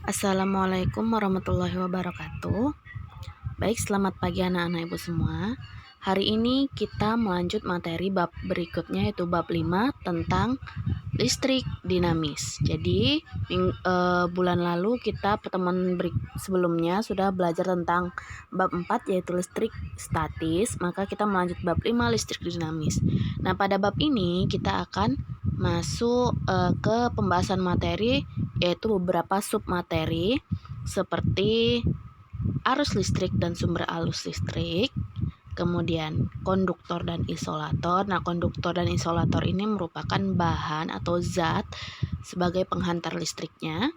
Assalamualaikum warahmatullahi wabarakatuh. Baik, selamat pagi anak-anak ibu semua. Hari ini kita melanjut materi bab berikutnya, yaitu bab 5 tentang listrik dinamis. Jadi bulan lalu kita pertemuan sebelumnya sudah belajar tentang bab 4 yaitu listrik statis. Maka kita melanjut bab 5 listrik dinamis. Nah, pada bab ini kita akan masuk ke pembahasan materi, yaitu beberapa submateri seperti arus listrik dan sumber arus listrik, kemudian konduktor dan isolator. Nah, konduktor dan isolator ini merupakan bahan atau zat sebagai penghantar listriknya.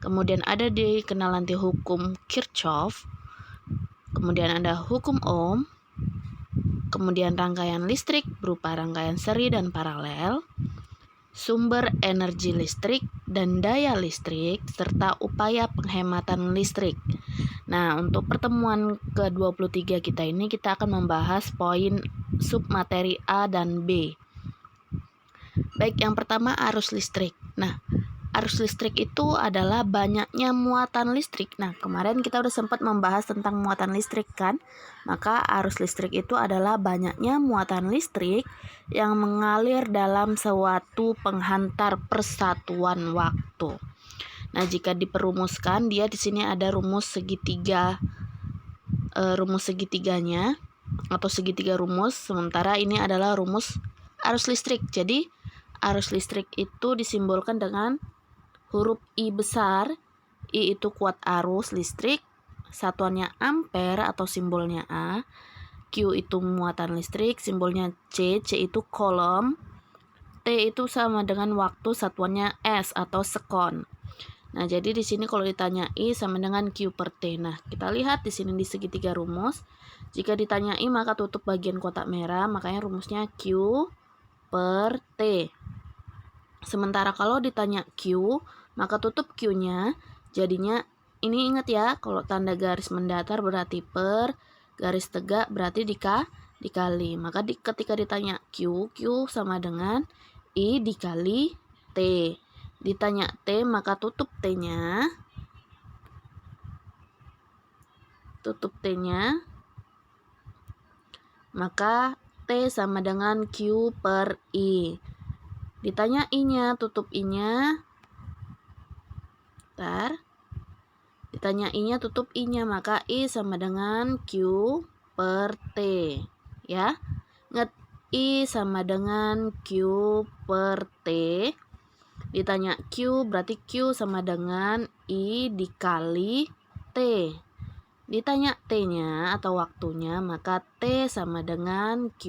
Kemudian ada dikenal nanti hukum Kirchhoff, kemudian ada hukum Ohm, kemudian rangkaian listrik berupa rangkaian seri dan paralel, sumber energi listrik dan daya listrik, serta upaya penghematan listrik. Nah, untuk pertemuan ke-23 kita ini kita akan membahas poin submateri A dan B. Baik, yang pertama arus listrik. Nah, arus listrik itu adalah banyaknya muatan listrik. Nah, kemarin kita udah sempat membahas tentang muatan listrik kan? Maka arus listrik itu adalah banyaknya muatan listrik yang mengalir dalam suatu penghantar persatuan waktu. Nah, jika diperumuskan, dia di sini ada rumus segitiga, rumus segitiganya atau segitiga rumus. Sementara ini adalah rumus arus listrik. Jadi, arus listrik itu disimbolkan dengan huruf I besar. I itu kuat arus listrik, satuannya ampere atau simbolnya A. Q itu muatan listrik, simbolnya C. C itu kolom. T itu sama dengan waktu, satuannya S atau sekon. Nah, jadi di sini kalau ditanya I sama dengan Q per T. Nah, kita lihat di sini di segitiga rumus. Jika ditanya I maka tutup bagian kotak merah, makanya rumusnya Q per T. Sementara kalau ditanya Q, maka tutup Q-nya, jadinya ini ingat ya, kalau tanda garis mendatar berarti per, garis tegak berarti dikali. Maka ketika ditanya Q, Q sama dengan I dikali T. Ditanya T, maka tutup T-nya. Maka T sama dengan Q per I. Ditanya I-nya, tutup I-nya. Ditanya I-nya, tutup I-nya, maka I sama dengan Q per T. Ya. Ingat, I sama dengan Q per T. Ditanya Q, berarti Q sama dengan I dikali T. Ditanya T-nya atau waktunya, maka T sama dengan Q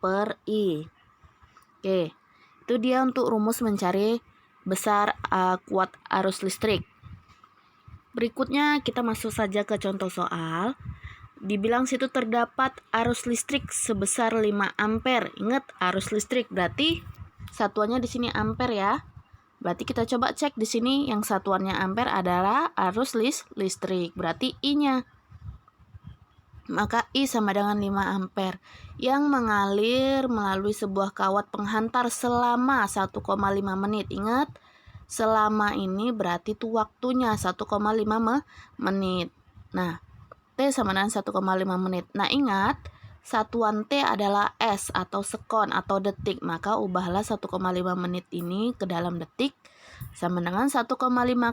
per I. Oke, itu dia untuk rumus mencari besar kuat arus listrik. Berikutnya kita masuk saja ke contoh soal. Dibilang situ terdapat arus listrik sebesar 5 ampere. Ingat, arus listrik berarti satuannya di sini ampere ya. Berarti kita coba cek di sini yang satuannya ampere adalah arus listrik. Berarti I-nya. Maka I sama dengan 5 ampere yang mengalir melalui sebuah kawat penghantar selama 1,5 menit. Ingat, selama ini berarti itu waktunya 1,5 menit. Nah, T sama dengan 1,5 menit. Nah, ingat, satuan T adalah S atau sekon atau detik. Maka ubahlah 1,5 menit ini ke dalam detik sama dengan 1,5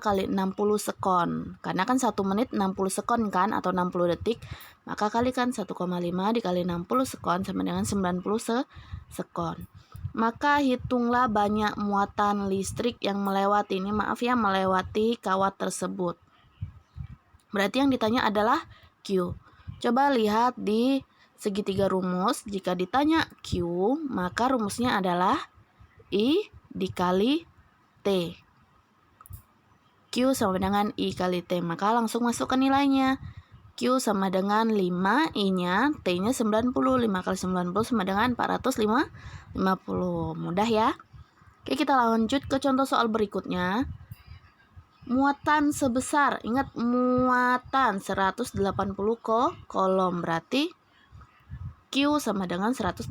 kali 60 sekon. Karena kan 1 menit 60 sekon kan, atau 60 detik. Maka kalikan 1,5 dikali 60 sekon sama dengan 90 sekon. Maka hitunglah banyak muatan listrik yang melewati kawat tersebut. Berarti yang ditanya adalah Q. Coba lihat di segitiga rumus. Jika ditanya Q, maka rumusnya adalah I dikali T. Q sama dengan I kali T. Maka langsung masukkan nilainya. Q sama dengan 5, I-nya, T-nya 90. 5 kali 90 sama dengan 450. Mudah ya. Oke, kita lanjut ke contoh soal berikutnya. Muatan sebesar, ingat muatan 180 kolom, berarti Q sama dengan 180.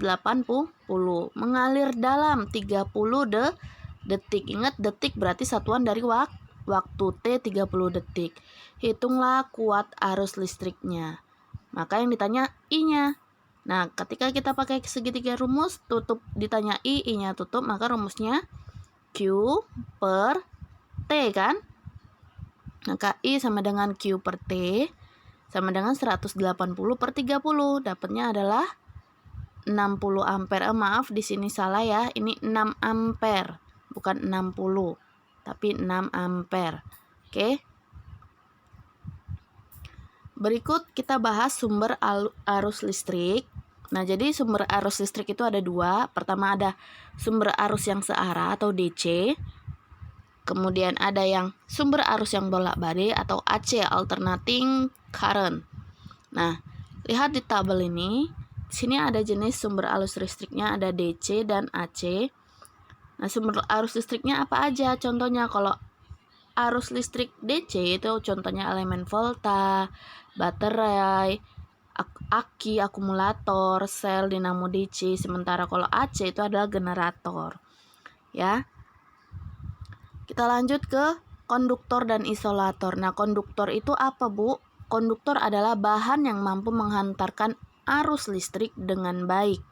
Mengalir dalam 30 detik. Ingat, detik berarti satuan dari waktu T 30 detik. Hitunglah kuat arus listriknya. Maka yang ditanya I-nya. Nah, ketika kita pakai segitiga rumus, tutup ditanya I-nya tutup, maka rumusnya Q per T kan? Maka I sama dengan Q per T sama dengan 180 per 30. Dapatnya adalah 60 ampere. Maaf di sini salah ya. Ini 6 ampere, bukan 60, tapi 6 ampere. Oke. Berikut kita bahas sumber arus listrik. Nah, jadi sumber arus listrik itu ada dua. Pertama ada sumber arus yang searah atau DC. Kemudian ada yang sumber arus yang bolak-balik atau AC, alternating current. Nah, lihat di tabel ini. Di sini ada jenis sumber arus listriknya, ada DC dan AC. Nah, sumber arus listriknya apa aja? Contohnya kalau arus listrik DC itu contohnya elemen volta, baterai, aki, akumulator, sel, dinamo DC. Sementara kalau AC itu adalah generator. Ya. Kita lanjut ke konduktor dan isolator. Nah, konduktor itu apa, Bu? Konduktor adalah bahan yang mampu menghantarkan arus listrik dengan baik.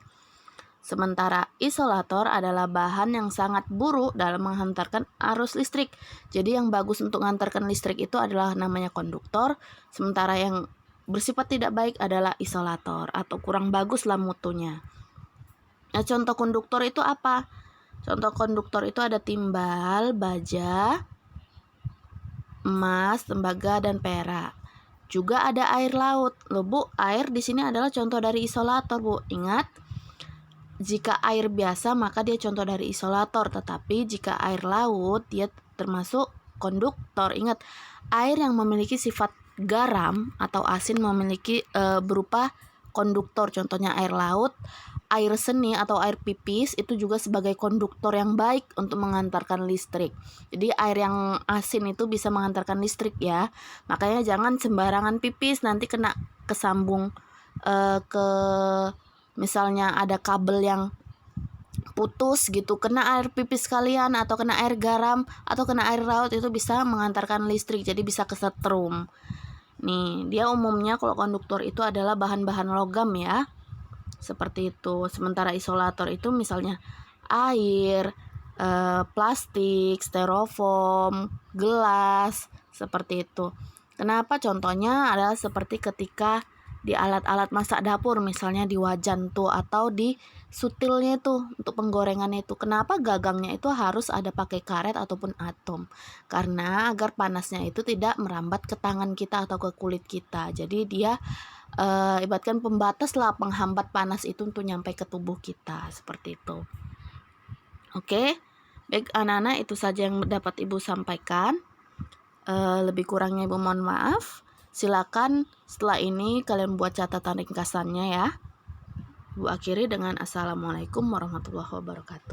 Sementara isolator adalah bahan yang sangat buruk dalam menghantarkan arus listrik. Jadi yang bagus untuk menghantarkan listrik itu adalah namanya konduktor, sementara yang bersifat tidak baik adalah isolator atau kurang baguslah mutunya. Nah, contoh konduktor itu apa? Contoh konduktor itu ada timbal, baja, emas, tembaga, dan perak. Juga ada air laut. Loh, Bu, air di sini adalah contoh dari isolator, Bu. Ingat, jika air biasa maka dia contoh dari isolator, tetapi jika air laut dia termasuk konduktor. Ingat, air yang memiliki sifat garam atau asin memiliki berupa konduktor. Contohnya air laut, air seni atau air pipis itu juga sebagai konduktor yang baik untuk mengantarkan listrik. Jadi air yang asin itu bisa mengantarkan listrik ya. Makanya jangan sembarangan pipis, nanti kena kesambung ke misalnya ada kabel yang putus gitu, kena air pipis kalian atau kena air garam atau kena air laut, itu bisa mengantarkan listrik, jadi bisa kesetrum. Nih, dia umumnya kalau konduktor itu adalah bahan-bahan logam ya. Seperti itu. Sementara isolator itu misalnya air, plastik, styrofoam, gelas, seperti itu. Kenapa? Contohnya adalah seperti ketika di alat-alat masak dapur, misalnya di wajan tuh atau di sutilnya itu untuk penggorengannya itu. Kenapa gagangnya itu harus ada pakai karet ataupun atom? Karena agar panasnya itu tidak merambat ke tangan kita atau ke kulit kita. Jadi dia ibaratkan pembatas lah, penghambat panas itu untuk nyampe ke tubuh kita, seperti itu. Oke, baik anak-anak, itu saja yang dapat Ibu sampaikan. Lebih kurangnya Ibu mohon maaf. Silakan setelah ini kalian buat catatan ringkasannya ya. Ibu akhiri dengan Assalamualaikum warahmatullahi wabarakatuh.